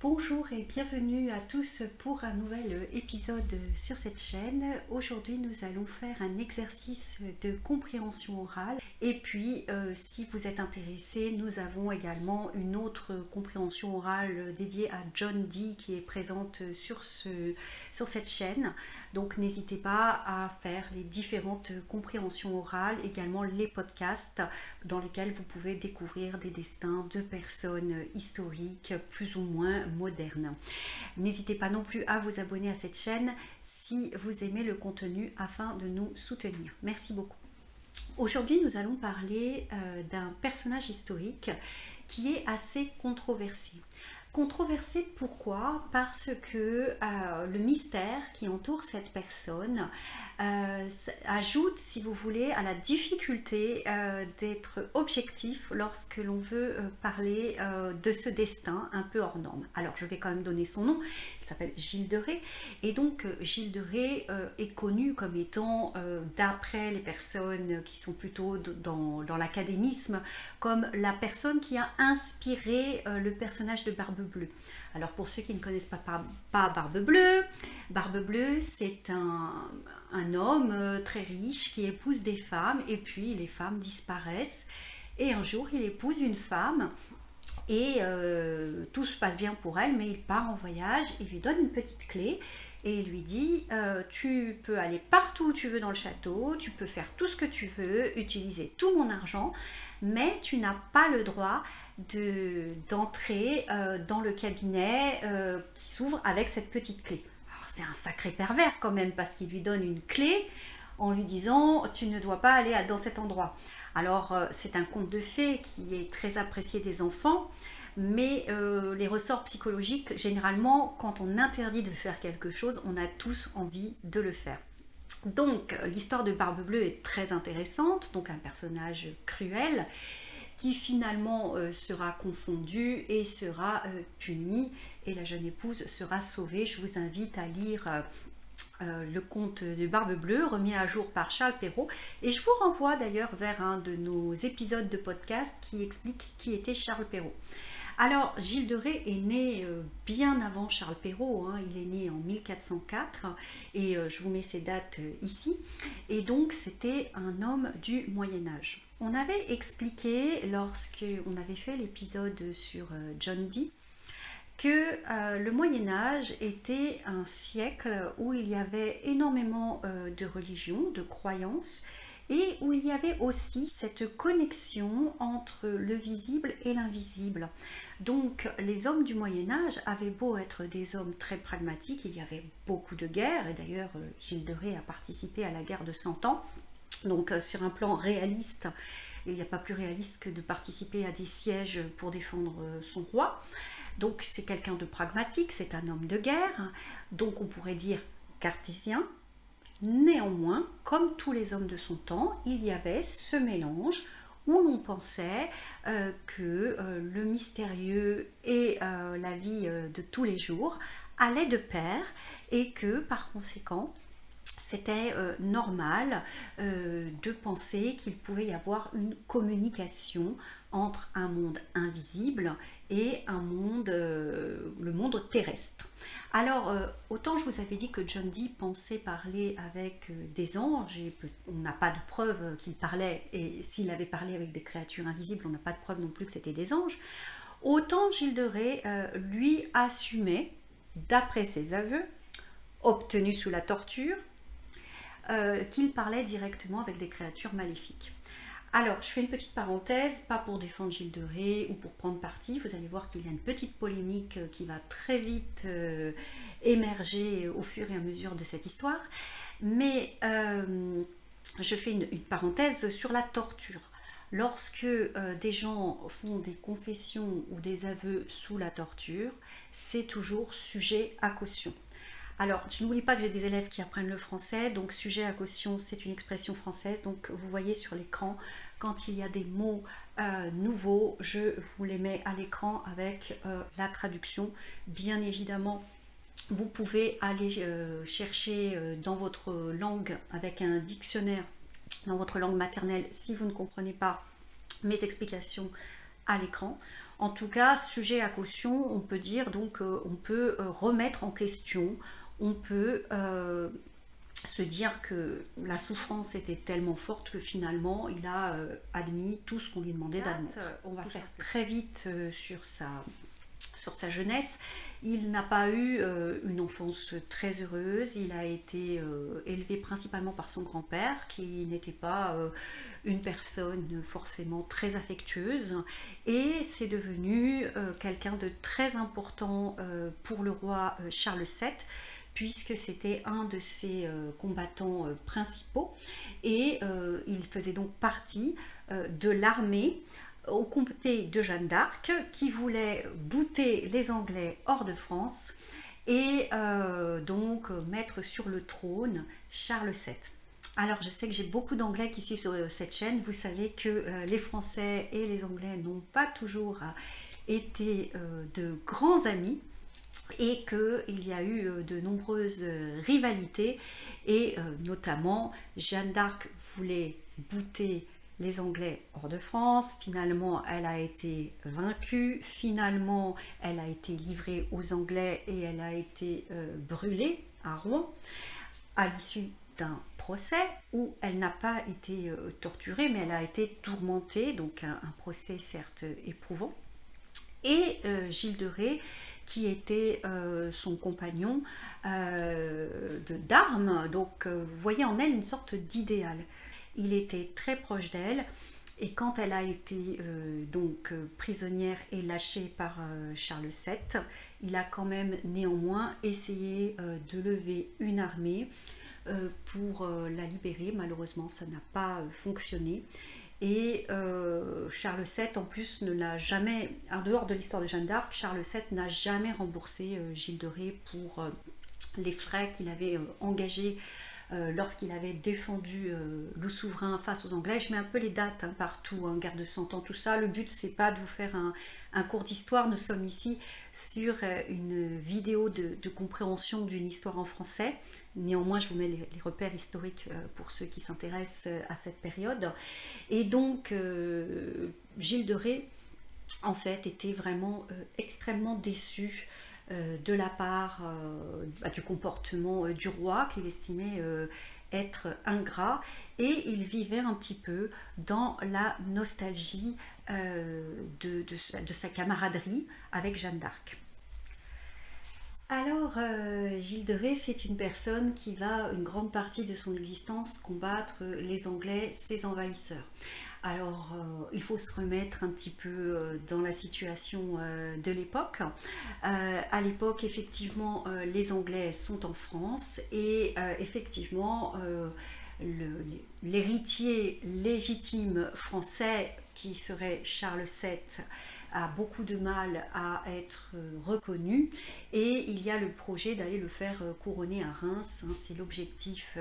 Bonjour et bienvenue à tous pour un nouvel épisode sur cette chaîne. Aujourd'hui nous allons faire un exercice de compréhension orale et puis si vous êtes intéressé, nous avons également une autre compréhension orale dédiée à John Dee qui est présente sur cette chaîne. Donc n'hésitez pas à faire les différentes compréhensions orales, également les podcasts dans lesquels vous pouvez découvrir des destins de personnes historiques plus ou moins modernes. N'hésitez pas non plus à vous abonner à cette chaîne si vous aimez le contenu afin de nous soutenir. Merci beaucoup. Aujourd'hui, nous allons parler d'un personnage historique qui est assez controversé. Controversé pourquoi? Parce que le mystère qui entoure cette personne ajoute, si vous voulez, à la difficulté d'être objectif lorsque l'on veut parler de ce destin un peu hors norme. Alors je vais quand même donner son nom, il s'appelle Gilles de Rais, et donc Gilles de Rais est connu comme étant, d'après les personnes qui sont plutôt dans l'académisme, comme la personne qui a inspiré le personnage de Barbe-Bleue. Alors pour ceux qui ne connaissent pas Barbe-Bleue c'est un homme très riche qui épouse des femmes et puis les femmes disparaissent et un jour il épouse une femme et tout se passe bien pour elle, mais il part en voyage, il lui donne une petite clé et il lui dit tu peux aller partout où tu veux dans le château, tu peux faire tout ce que tu veux, utiliser tout mon argent, mais tu n'as pas le droit d'entrer dans le cabinet qui s'ouvre avec cette petite clé. Alors c'est un sacré pervers quand même parce qu'il lui donne une clé en lui disant tu ne dois pas aller dans cet endroit. Alors c'est un conte de fées qui est très apprécié des enfants, mais les ressorts psychologiques, généralement quand on interdit de faire quelque chose, on a tous envie de le faire. Donc l'histoire de Barbe-Bleue est très intéressante, donc un personnage cruel qui finalement sera confondu et sera puni et la jeune épouse sera sauvée. Je vous invite à lire le conte de Barbe-Bleue remis à jour par Charles Perrault et je vous renvoie d'ailleurs vers un de nos épisodes de podcast qui explique qui était Charles Perrault. Alors Gilles de Rais est né bien avant Charles Perrault, hein. Il est né en 1404 et je vous mets ses dates ici, et donc c'était un homme du Moyen-Âge. On avait expliqué lorsque on avait fait l'épisode sur John Dee que le Moyen-Âge était un siècle où il y avait énormément de religions, de croyances, et où il y avait aussi cette connexion entre le visible et l'invisible. Donc les hommes du Moyen-Âge avaient beau être des hommes très pragmatiques, il y avait beaucoup de guerres, et d'ailleurs Gilles de Rais a participé à la guerre de 100 ans, donc sur un plan réaliste, il n'y a pas plus réaliste que de participer à des sièges pour défendre son roi. Donc c'est quelqu'un de pragmatique, c'est un homme de guerre, donc on pourrait dire cartésien. Néanmoins, comme tous les hommes de son temps, il y avait ce mélange où l'on pensait que le mystérieux et la vie de tous les jours allaient de pair et que par conséquent, c'était normal de penser qu'il pouvait y avoir une communication entre un monde invisible et un monde, le monde terrestre. Alors, autant je vous avais dit que John Dee pensait parler avec des anges, et on n'a pas de preuve qu'il parlait, et s'il avait parlé avec des créatures invisibles, on n'a pas de preuve non plus que c'était des anges, autant Gilles de Rais, lui, assumait, d'après ses aveux, obtenus sous la torture, qu'il parlait directement avec des créatures maléfiques. Alors, je fais une petite parenthèse, pas pour défendre Gilles de Rais ou pour prendre parti, vous allez voir qu'il y a une petite polémique qui va très vite émerger au fur et à mesure de cette histoire, mais je fais une parenthèse sur la torture. Lorsque des gens font des confessions ou des aveux sous la torture, c'est toujours sujet à caution. Alors, je n'oublie pas que j'ai des élèves qui apprennent le français, donc sujet à caution, c'est une expression française. Donc, vous voyez sur l'écran, quand il y a des mots nouveaux, je vous les mets à l'écran avec la traduction. Bien évidemment, vous pouvez aller chercher dans votre langue avec un dictionnaire, dans votre langue maternelle, si vous ne comprenez pas mes explications à l'écran. En tout cas, sujet à caution, on peut dire, donc on peut remettre en question, on peut se dire que la souffrance était tellement forte que finalement il a admis tout ce qu'on lui demandait d'admettre. On va faire très vite sur sa jeunesse. Il n'a pas eu une enfance très heureuse, il a été élevé principalement par son grand-père qui n'était pas une personne forcément très affectueuse, et c'est devenu quelqu'un de très important pour le roi Charles VII, puisque c'était un de ses combattants principaux, et il faisait donc partie de l'armée aux côtés de Jeanne d'Arc, qui voulait bouter les Anglais hors de France et donc mettre sur le trône Charles VII. Alors je sais que j'ai beaucoup d'Anglais qui suivent sur cette chaîne, vous savez que les Français et les Anglais n'ont pas toujours été de grands amis, et qu'il y a eu de nombreuses rivalités, et notamment Jeanne d'Arc voulait bouter les Anglais hors de France. Finalement elle a été vaincue, finalement elle a été livrée aux Anglais et elle a été brûlée à Rouen à l'issue d'un procès où elle n'a pas été torturée, mais elle a été tourmentée, donc un procès certes éprouvant. Et Gilles de Rais, qui était son compagnon d'armes, donc vous voyez en elle une sorte d'idéal. Il était très proche d'elle, et quand elle a été prisonnière et lâchée par Charles VII, il a quand même néanmoins essayé de lever une armée pour la libérer. Malheureusement ça n'a pas fonctionné. Et Charles VII, en plus, ne l'a jamais, en dehors de l'histoire de Jeanne d'Arc, Charles VII n'a jamais remboursé Gilles de Rais pour les frais qu'il avait engagés lorsqu'il avait défendu le souverain face aux Anglais. Je mets un peu les dates partout, guerre de 100 ans, tout ça. Le but, c'est pas de vous faire un cours d'histoire. Nous sommes ici sur une vidéo de compréhension d'une histoire en français. Néanmoins, je vous mets les repères historiques pour ceux qui s'intéressent à cette période. Et donc, Gilles de Rais, en fait, était vraiment extrêmement déçu de la part du comportement du roi, qu'il estimait être ingrat, et il vivait un petit peu dans la nostalgie de sa camaraderie avec Jeanne d'Arc. Alors, Gilles de Rais, c'est une personne qui va une grande partie de son existence combattre les Anglais, ses envahisseurs. Alors, il faut se remettre un petit peu dans la situation de l'époque. À l'époque, effectivement, les Anglais sont en France, et effectivement, l'héritier légitime français, qui serait Charles VII, a beaucoup de mal à être reconnu, et il y a le projet d'aller le faire couronner à Reims. C'est l'objectif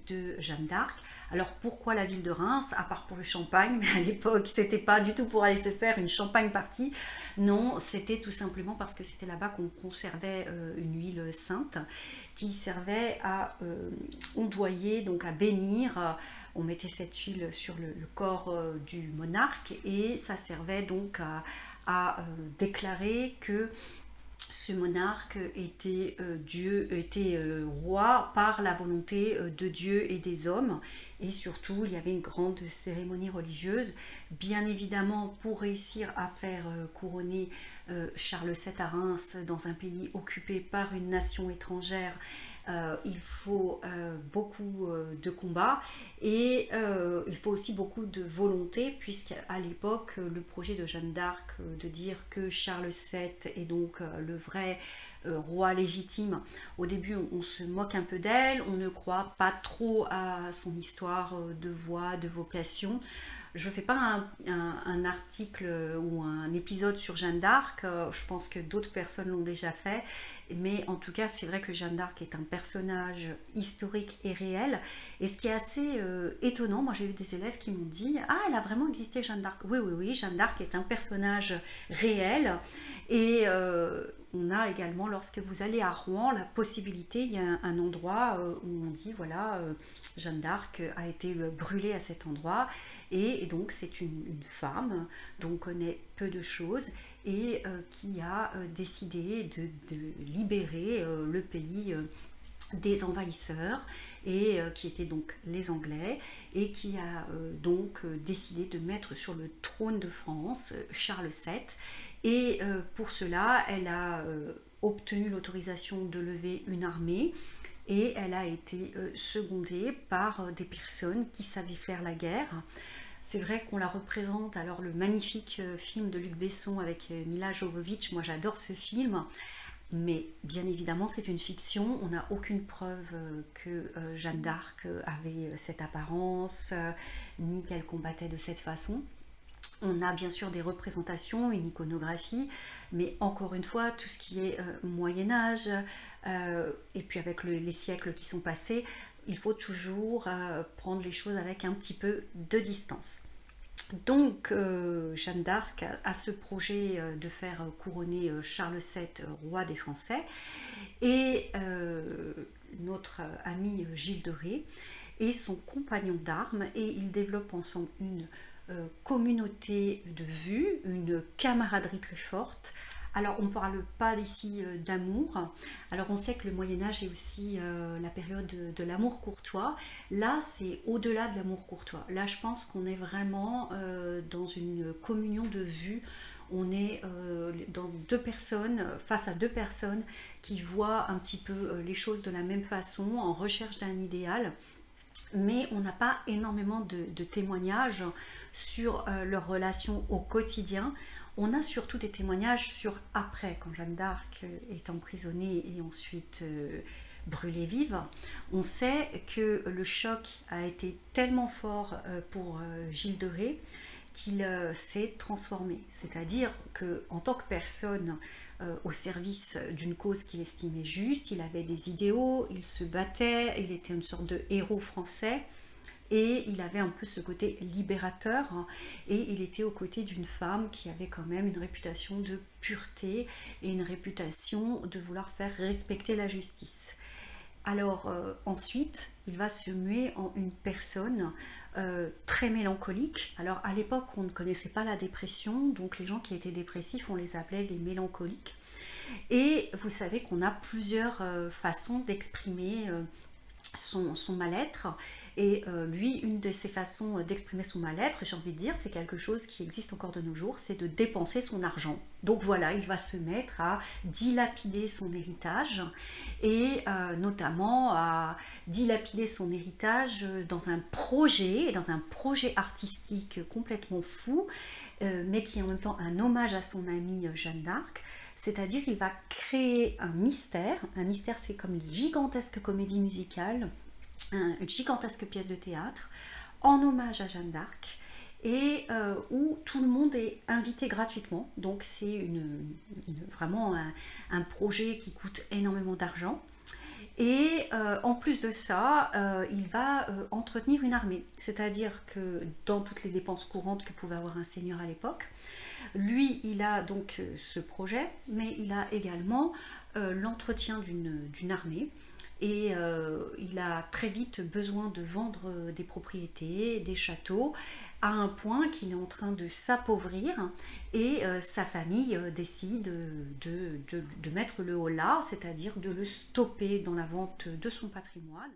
de Jeanne d'Arc. Alors pourquoi la ville de Reims, à part pour le champagne? Mais à l'époque c'était pas du tout pour aller se faire une champagne party, non, c'était tout simplement parce que c'était là-bas qu'on conservait une huile sainte qui servait à ondoyer, donc à bénir. On mettait cette huile sur le corps du monarque, et ça servait donc à déclarer que ce monarque était roi par la volonté de Dieu et des hommes. Et surtout, il y avait une grande cérémonie religieuse, bien évidemment, pour réussir à faire couronner Charles VII à Reims, dans un pays occupé par une nation étrangère. Il faut beaucoup de combats, et il faut aussi beaucoup de volonté, puisqu'à l'époque le projet de Jeanne d'Arc de dire que Charles VII est donc le vrai roi légitime, au début on se moque un peu d'elle, on ne croit pas trop à son histoire de voix, de vocation. Je ne fais pas un article ou un épisode sur Jeanne d'Arc, je pense que d'autres personnes l'ont déjà fait, mais en tout cas c'est vrai que Jeanne d'Arc est un personnage historique et réel. Et ce qui est assez étonnant, moi j'ai eu des élèves qui m'ont dit « Ah, elle a vraiment existé Jeanne d'Arc ». Oui, oui, oui, Jeanne d'Arc est un personnage réel, et on a également, lorsque vous allez à Rouen, la possibilité, il y a un endroit où on dit voilà, Jeanne d'Arc a été brûlée à cet endroit, et donc c'est une femme dont on connaît peu de choses, et qui a décidé de libérer le pays des envahisseurs et qui étaient donc les Anglais, et qui a donc décidé de mettre sur le trône de France Charles VII. Et pour cela, elle a obtenu l'autorisation de lever une armée, et elle a été secondée par des personnes qui savaient faire la guerre. C'est vrai qu'on la représente, alors le magnifique film de Luc Besson avec Mila Jovovich, moi j'adore ce film, mais bien évidemment c'est une fiction, on n'a aucune preuve que Jeanne d'Arc avait cette apparence, ni qu'elle combattait de cette façon. On a bien sûr des représentations, une iconographie, mais encore une fois, tout ce qui est Moyen-Âge, et puis avec les siècles qui sont passés, il faut toujours prendre les choses avec un petit peu de distance. Donc Jeanne d'Arc a ce projet de faire couronner Charles VII, roi des Français, et notre ami Gilles de Ré est son compagnon d'armes, et ils développent ensemble une communauté de vue, une camaraderie très forte. Alors on ne parle pas ici d'amour, alors on sait que le Moyen-Âge est aussi la période de l'amour courtois. Là c'est au-delà de l'amour courtois, là je pense qu'on est vraiment dans une communion de vue. On est dans deux personnes, face à deux personnes qui voient un petit peu les choses de la même façon, en recherche d'un idéal, mais on n'a pas énormément de témoignages sur leur relation au quotidien. On a surtout des témoignages sur après, quand Jeanne d'Arc est emprisonnée et ensuite brûlée vive. On sait que le choc a été tellement fort pour Gilles de Ré qu'il s'est transformé. C'est-à-dire qu'en tant que personne au service d'une cause qu'il estimait juste, il avait des idéaux, il se battait, il était une sorte de héros français, et il avait un peu ce côté libérateur, et il était aux côtés d'une femme qui avait quand même une réputation de pureté et une réputation de vouloir faire respecter la justice. Alors ensuite, il va se muer en une personne très mélancolique. Alors à l'époque, on ne connaissait pas la dépression, donc les gens qui étaient dépressifs, on les appelait les mélancoliques. Et vous savez qu'on a plusieurs façons d'exprimer son mal-être. Et lui, une de ses façons d'exprimer son mal-être, j'ai envie de dire, c'est quelque chose qui existe encore de nos jours, c'est de dépenser son argent. Donc voilà, il va se mettre à dilapider son héritage, et notamment à dilapider son héritage dans un projet artistique complètement fou, mais qui est en même temps un hommage à son amie Jeanne d'Arc. C'est-à-dire il va créer un mystère. Un mystère, c'est comme une gigantesque comédie musicale, une gigantesque pièce de théâtre en hommage à Jeanne d'Arc, et où tout le monde est invité gratuitement. Donc c'est vraiment un projet qui coûte énormément d'argent. Et en plus de ça, il va entretenir une armée. C'est-à-dire que dans toutes les dépenses courantes que pouvait avoir un seigneur à l'époque, lui, il a donc ce projet, mais il a également l'entretien d'une armée. Et il a très vite besoin de vendre des propriétés, des châteaux, à un point qu'il est en train de s'appauvrir, et sa famille décide de mettre le holà, c'est-à-dire de le stopper dans la vente de son patrimoine.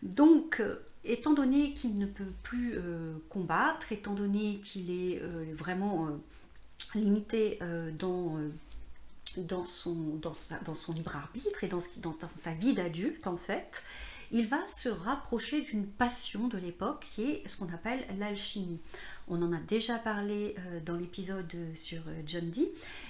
Donc, étant donné qu'il ne peut plus combattre, étant donné qu'il est vraiment limité dans son libre arbitre et dans sa vie d'adulte, en fait, il va se rapprocher d'une passion de l'époque qui est ce qu'on appelle l'alchimie. On en a déjà parlé dans l'épisode sur John Dee,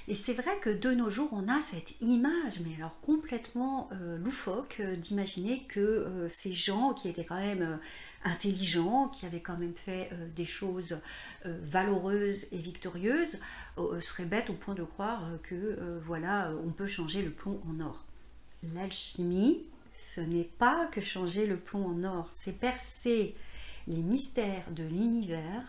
et c'est vrai que de nos jours on a cette image, mais alors complètement loufoque, d'imaginer que ces gens qui étaient quand même intelligents, qui avaient quand même fait des choses valeureuses et victorieuses, seraient bêtes au point de croire que voilà, on peut changer le plomb en or. L'alchimie, ce n'est pas que changer le plomb en or, c'est percer les mystères de l'univers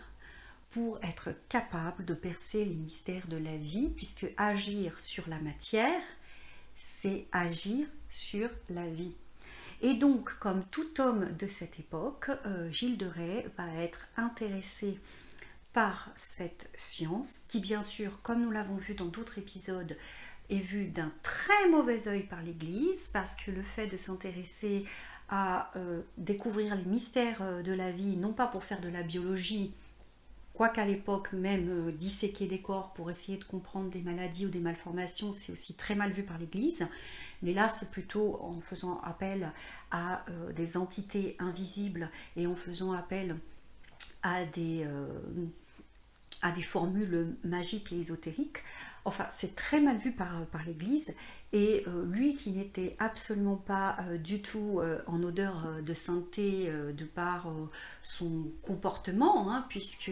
pour être capable de percer les mystères de la vie, puisque agir sur la matière, c'est agir sur la vie. Et donc, comme tout homme de cette époque, Gilles de Rais va être intéressé par cette science, qui bien sûr, comme nous l'avons vu dans d'autres épisodes, est vue d'un très mauvais œil par l'Église, parce que le fait de s'intéresser à découvrir les mystères de la vie, non pas pour faire de la biologie, quoiqu'à l'époque même disséquer des corps pour essayer de comprendre des maladies ou des malformations, c'est aussi très mal vu par l'Église, mais là c'est plutôt en faisant appel à des entités invisibles et en faisant appel à des formules magiques et ésotériques. Enfin, c'est très mal vu par l'Église, et lui qui n'était absolument pas du tout en odeur de sainteté de par son comportement, hein, puisque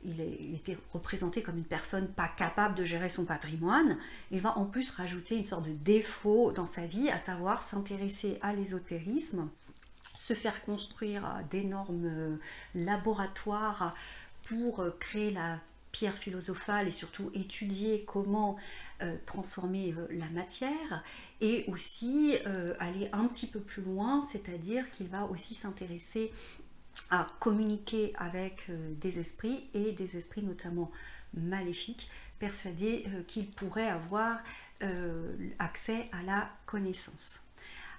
il était représenté comme une personne pas capable de gérer son patrimoine, il va en plus rajouter une sorte de défaut dans sa vie, à savoir s'intéresser à l'ésotérisme, se faire construire d'énormes laboratoires pour créer la pierre philosophale et surtout étudier comment transformer la matière, et aussi aller un petit peu plus loin, c'est-à-dire qu'il va aussi s'intéresser à communiquer avec des esprits, et des esprits notamment maléfiques, persuadés qu'ils pourraient avoir accès à la connaissance.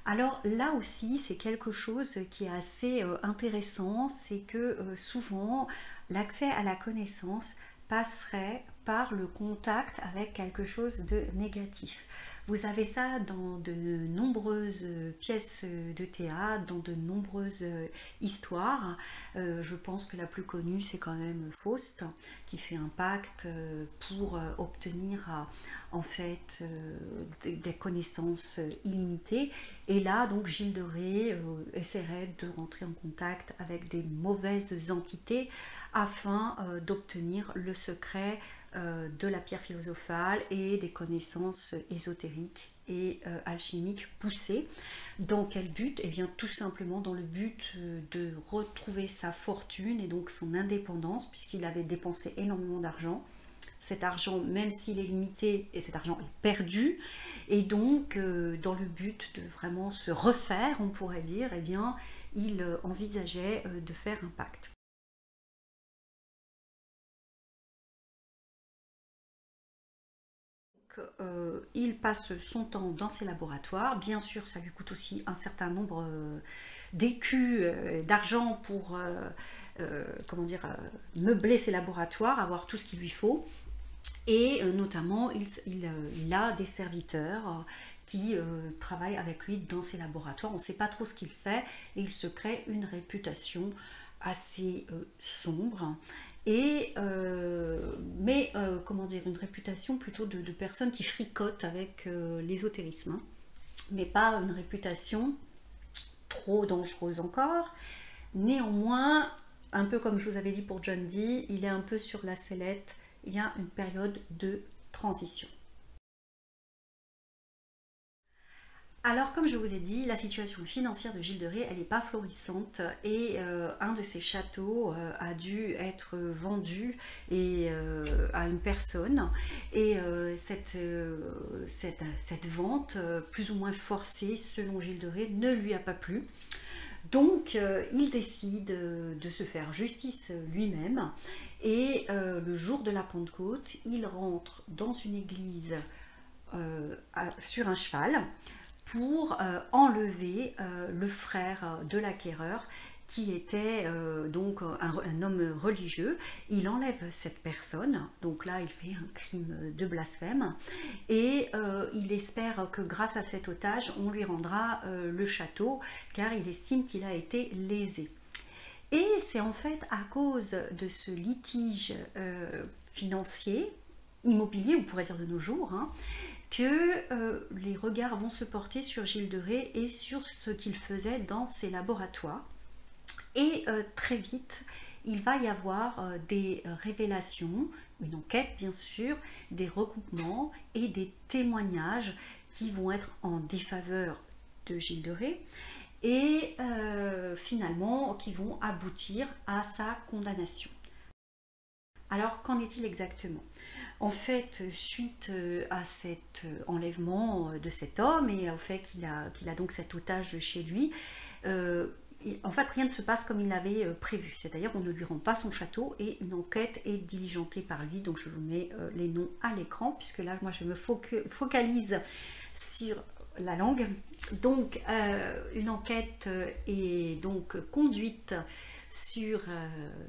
Alors là aussi, c'est quelque chose qui est assez intéressant, c'est que souvent l'accès à la connaissance passerait par le contact avec quelque chose de négatif. Vous avez ça dans de nombreuses pièces de théâtre, dans de nombreuses histoires. Je pense que la plus connue, c'est quand même Faust, qui fait un pacte pour obtenir en fait des connaissances illimitées. Et là, donc, Gilles de Ré essaierait de rentrer en contact avec des mauvaises entités afin d'obtenir le secret de la pierre philosophale et des connaissances ésotériques et alchimiques poussées. Dans quel but? Eh bien, tout simplement dans le but de retrouver sa fortune et donc son indépendance, puisqu'il avait dépensé énormément d'argent. Cet argent, même s'il est limité, et cet argent est perdu, et donc dans le but de vraiment se refaire, on pourrait dire, eh bien, il envisageait de faire un pacte. Il passe son temps dans ses laboratoires. Bien sûr, ça lui coûte aussi un certain nombre d'écus, d'argent pour comment dire, meubler ses laboratoires, avoir tout ce qu'il lui faut. Et notamment, il a des serviteurs qui travaillent avec lui dans ses laboratoires. On ne sait pas trop ce qu'il fait, et il se crée une réputation assez sombre. Et comment dire, une réputation plutôt de personnes qui fricotent avec l'ésotérisme, hein, mais pas une réputation trop dangereuse encore. Néanmoins, un peu comme je vous avais dit pour John Dee, il est un peu sur la sellette, il y a une période de transition. Alors, comme je vous ai dit, la situation financière de Gilles de Ré, elle n'est pas florissante, et un de ses châteaux a dû être vendu à une personne, et cette vente, plus ou moins forcée selon Gilles de Ré, ne lui a pas plu. Donc, il décide de se faire justice lui-même, et le jour de la Pentecôte, il rentre dans une église sur un cheval, pour enlever le frère de l'acquéreur, qui était donc un homme religieux. Il enlève cette personne, donc là il fait un crime de blasphème, et il espère que grâce à cet otage on lui rendra le château, car il estime qu'il a été lésé. Et c'est en fait à cause de ce litige financier, immobilier, on pourrait dire de nos jours, hein, que les regards vont se porter sur Gilles de Ré et sur ce qu'il faisait dans ses laboratoires. Et très vite, il va y avoir des révélations, une enquête bien sûr, des recoupements et des témoignages qui vont être en défaveur de Gilles de Ré, et finalement qui vont aboutir à sa condamnation. Alors, qu'en est-il exactement? En fait, suite à cet enlèvement de cet homme, et au fait qu'il a donc cet otage chez lui, en fait, rien ne se passe comme il l'avait prévu. C'est-à-dire, on ne lui rend pas son château et une enquête est diligentée par lui. Donc, je vous mets les noms à l'écran, puisque là, moi, je me focalise sur la langue. Donc, une enquête est donc conduite sur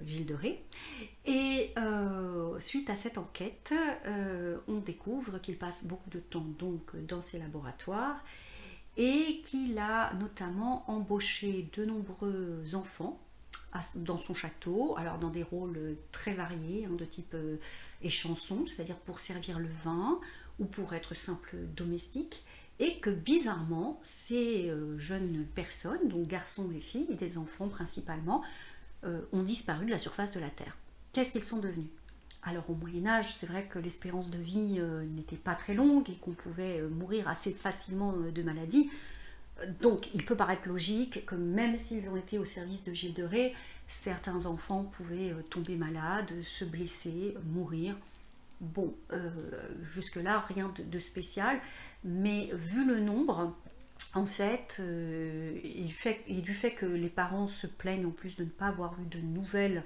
Gilles de Ré. Et suite à cette enquête, on découvre qu'il passe beaucoup de temps donc dans ses laboratoires et qu'il a notamment embauché de nombreux enfants dans son château, alors dans des rôles très variés, de type échanson, c'est-à-dire pour servir le vin ou pour être simple domestique, et que bizarrement, ces jeunes personnes, donc garçons et filles, des enfants principalement, ont disparu de la surface de la Terre. Qu'est-ce qu'ils sont devenus? Alors au Moyen-Âge, c'est vrai que l'espérance de vie n'était pas très longue et qu'on pouvait mourir assez facilement de maladies. Donc il peut paraître logique que même s'ils ont été au service de Gilles de Ré, certains enfants pouvaient tomber malades, se blesser, mourir. Bon, jusque-là, rien de spécial, mais vu le nombre, en fait, et du fait que les parents se plaignent en plus de ne pas avoir eu de nouvelles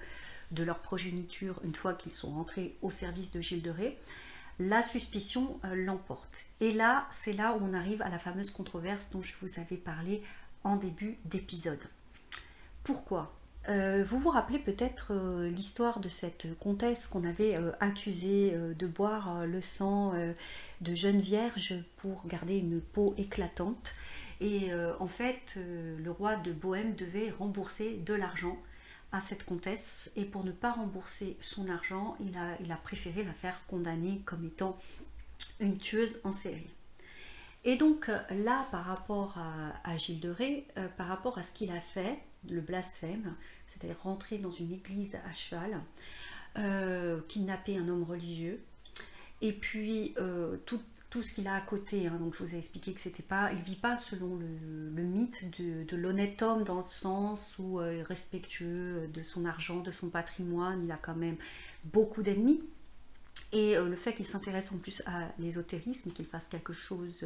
de leur progéniture une fois qu'ils sont rentrés au service de Gilles de Ré, la suspicion l'emporte. Et là, c'est là où on arrive à la fameuse controverse dont je vous avais parlé en début d'épisode. Pourquoi ? Vous vous rappelez peut-être l'histoire de cette comtesse qu'on avait accusée de boire le sang de jeunes vierges pour garder une peau éclatante. Et en fait, le roi de Bohême devait rembourser de l'argent à cette comtesse. Et pour ne pas rembourser son argent, il a préféré la faire condamner comme étant une tueuse en série. Et donc là, par rapport à Gilles de Ré, par rapport à ce qu'il a fait, le blasphème, c'est-à-dire rentrer dans une église à cheval, kidnapper un homme religieux, et puis tout ce qu'il a à côté, donc je vous ai expliqué que c'était pas, il vit pas selon le mythe de l'honnête homme dans le sens où respectueux de son argent, de son patrimoine, il a quand même beaucoup d'ennemis. Et le fait qu'il s'intéresse en plus à l'ésotérisme, qu'il fasse quelque chose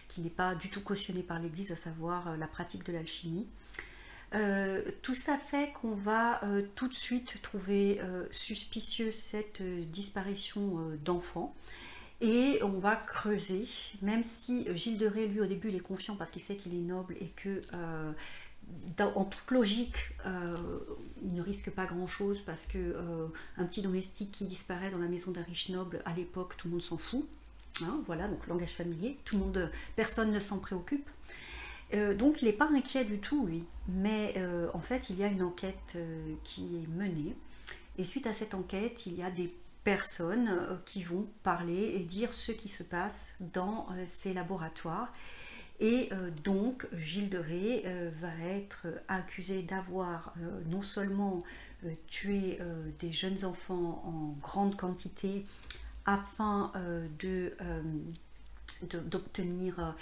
qui n'est pas du tout cautionné par l'Église, à savoir la pratique de l'alchimie. Tout ça fait qu'on va tout de suite trouver suspicieux cette disparition d'enfants. Et on va creuser, même si Gilles de Ré, lui, au début, il est confiant parce qu'il sait qu'il est noble et que... en toute logique, il ne risque pas grand-chose parce que un petit domestique qui disparaît dans la maison d'un riche noble, à l'époque, tout le monde s'en fout. Voilà, donc langage familier, personne ne s'en préoccupe. Donc il n'est pas inquiet du tout, lui. Mais en fait, il y a une enquête qui est menée. Et suite à cette enquête, il y a des personnes qui vont parler et dire ce qui se passe dans ces laboratoires. Et donc Gilles de Ré va être accusé d'avoir non seulement tué des jeunes enfants en grande quantité afin d'obtenir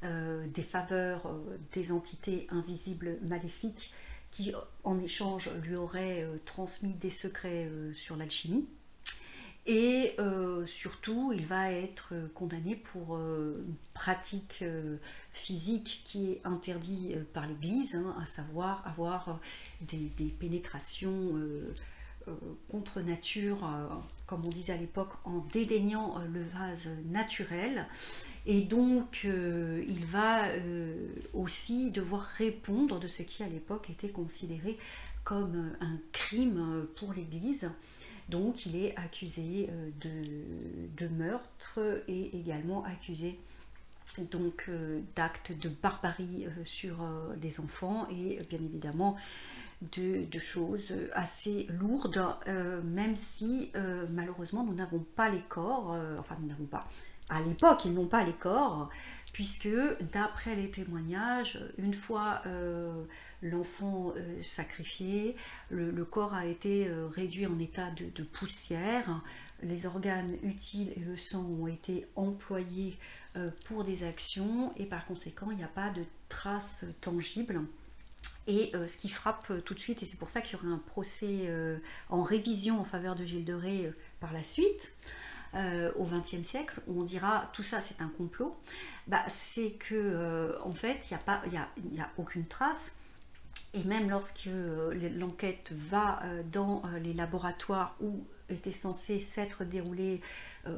des faveurs des entités invisibles maléfiques qui en échange lui auraient transmis des secrets sur l'alchimie. Et surtout, il va être condamné pour une pratique physique qui est interdite par l'Église, à savoir avoir des pénétrations contre nature, comme on disait à l'époque, en dédaignant le vase naturel. Et donc, il va aussi devoir répondre de ce qui, à l'époque, était considéré comme un crime pour l'Église. Donc il est accusé de meurtre et également accusé donc d'actes de barbarie sur les enfants et bien évidemment de choses assez lourdes, même si malheureusement nous n'avons pas les corps, enfin nous n'avons pas, à l'époque ils n'ont pas les corps, puisque d'après les témoignages, une fois l'enfant sacrifié, le corps a été réduit en état de poussière, les organes utiles et le sang ont été employés pour des actions et par conséquent il n'y a pas de traces tangibles. Et ce qui frappe tout de suite, et c'est pour ça qu'il y aura un procès en révision en faveur de Gilles de Ré par la suite, au XXe siècle, où on dira tout ça c'est un complot, c'est que en fait il n'y a aucune trace. Et même lorsque l'enquête va dans les laboratoires où étaient censés s'être déroulés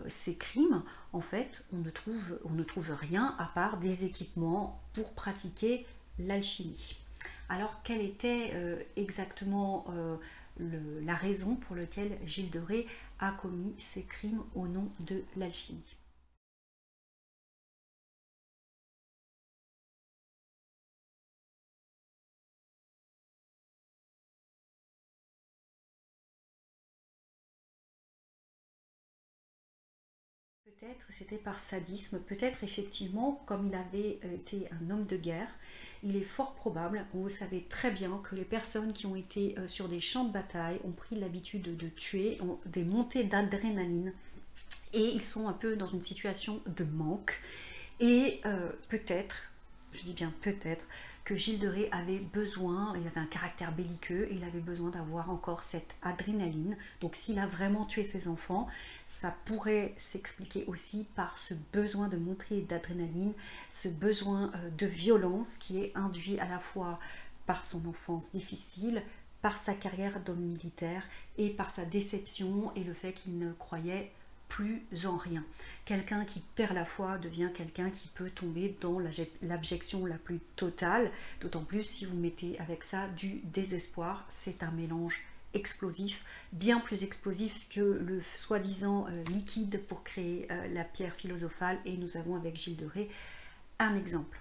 ces crimes, en fait, on ne trouve rien à part des équipements pour pratiquer l'alchimie. Alors, quelle était exactement la raison pour laquelle Gilles de Rais a commis ces crimes au nom de l'alchimie? Peut-être c'était par sadisme, peut-être effectivement, comme il avait été un homme de guerre, il est fort probable, vous savez très bien que les personnes qui ont été sur des champs de bataille ont pris l'habitude de tuer, ont des montées d'adrénaline, et ils sont un peu dans une situation de manque. Et peut-être, je dis bien peut-être, que Gilles de Rais avait besoin, il avait un caractère belliqueux, et il avait besoin d'avoir encore cette adrénaline. Donc s'il a vraiment tué ses enfants, ça pourrait s'expliquer aussi par ce besoin de montrer d'adrénaline, ce besoin de violence qui est induit à la fois par son enfance difficile, par sa carrière d'homme militaire et par sa déception et le fait qu'il ne croyait plus en rien. Quelqu'un qui perd la foi devient quelqu'un qui peut tomber dans l'abjection la plus totale, d'autant plus si vous mettez avec ça du désespoir. C'est un mélange explosif, bien plus explosif que le soi-disant liquide pour créer la pierre philosophale, et nous avons avec Gilles de Rais un exemple.